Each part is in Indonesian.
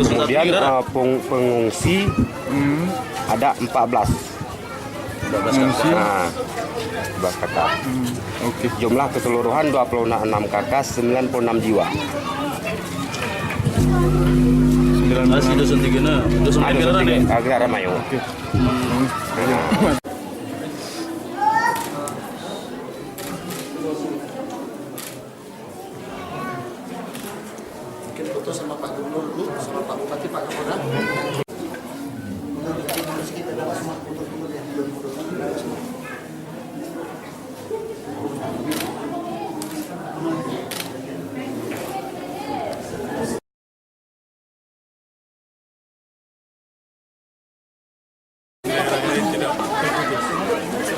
Kemudian pengungsi ada 14. 14 kakak. 14 kakak. Okey. Jumlah keseluruhan 26 kakak, 96 jiwa. Asli dusun tiga na, dusun tiga ni. Agak ramai. Okey. Mungkin foto sama Pak Gubernur dulu, sama Pak Bupati, Pak Kapolda. Kita dapat semua foto-foto yang belum foto semua.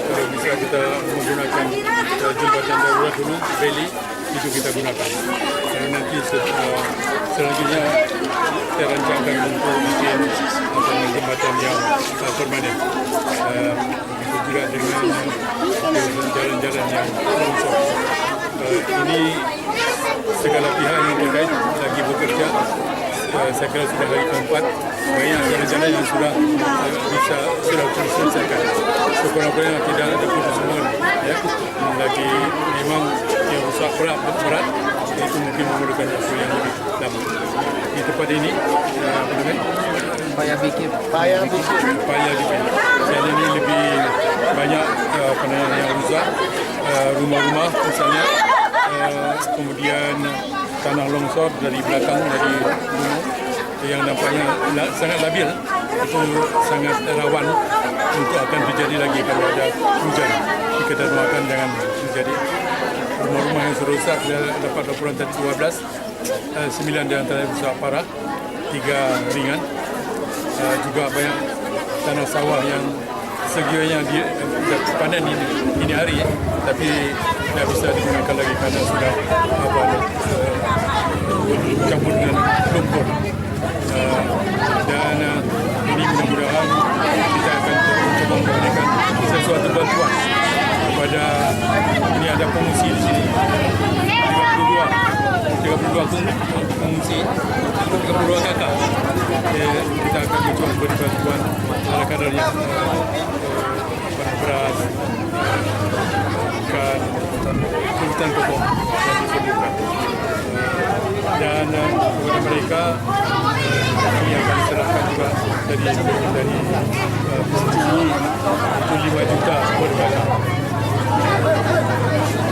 Kalau bisa kita menggunakan jembatan darurat dulu, reli itu kita gunakan. Dan nanti selanjutnya kita rancangkan untuk bikin jembatan yang permanen. Begitu juga dengan jalan-jalan yang longsor. Ini segala pihak yang terkait lagi bekerja. Saya kira sudah hari keempat, banyak jalan-jalan yang sudah diselesaikan. Sekurang-kurangnya tidak ada putus semua, ya. Lagi memang yang rusak berat itu mungkin memerlukan waktu yang lebih lama. Di tempat ini, apa namanya? Paya bikin. Saya ini lebih banyak yang rusak, rumah-rumah misalnya, kemudian tanah longsor dari belakang dari gunung yang nampaknya sangat labil, itu sangat rawan untuk akan terjadi lagi kalau ada hujan. Kita doakan jangan terjadi. Rumah-rumah yang rusak dapat laporan tadi 12, 9 di antara rusak parah, 3 ringan. Juga banyak tanah sawah yang sekiranya panen ini hari, tapi tidak bisa digunakan lagi karena sudah campur dengan lumpur. Dan ini mudah-mudahan kita akan mencoba memberikan sesuatu bantuan kepada, ini ada pengungsi di sini 32 pengungsi, 32 kakak. Kita akan mencoba memberi bantuan ala kadarnya, beras, ikan, kebutuhan pokok yang diperlukan. Dan kepada mereka kami akan serahkan juga dari pengungsi itu 5 juta per kakak.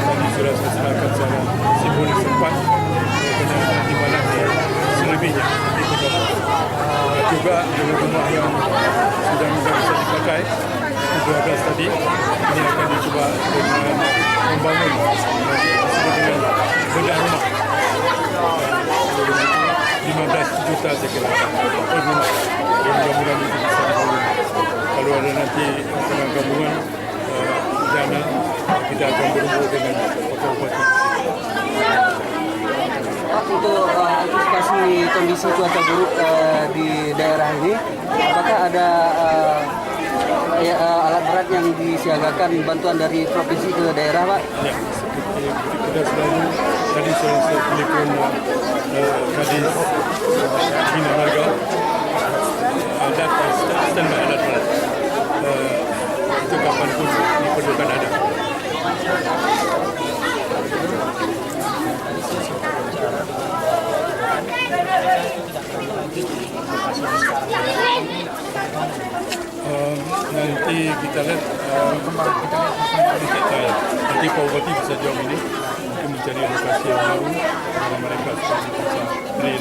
Kami sudah serahkan secara simbolis sempat kepada nanti malam selebihnya dipotong. Juga rumah yang sudah bisa dipakai 12 tadi, ini akan dicoba dengan membangun dengan bedah rumah. 15 juta saya kira per rumah. Mudah-mudahan itu bisa dibangun. Kalau ada nanti gabungan dana, kita akan berhubung dengan bupati-bupati. Untuk antisipasi kondisi cuaca buruk di daerah ini, apakah ada alat berat yang disiagakan bantuan dari provinsi ke daerah, Pak? Ya, kita selalu tadi saya telepon Kadis Bina Marga, ada standby alat berat. Itu kapanpun diperlukan ada. Nanti kita lihat nanti Pak Bupati bisa jawab ini, mungkin mencari lokasi yang baru karena mereka sudah bisa dari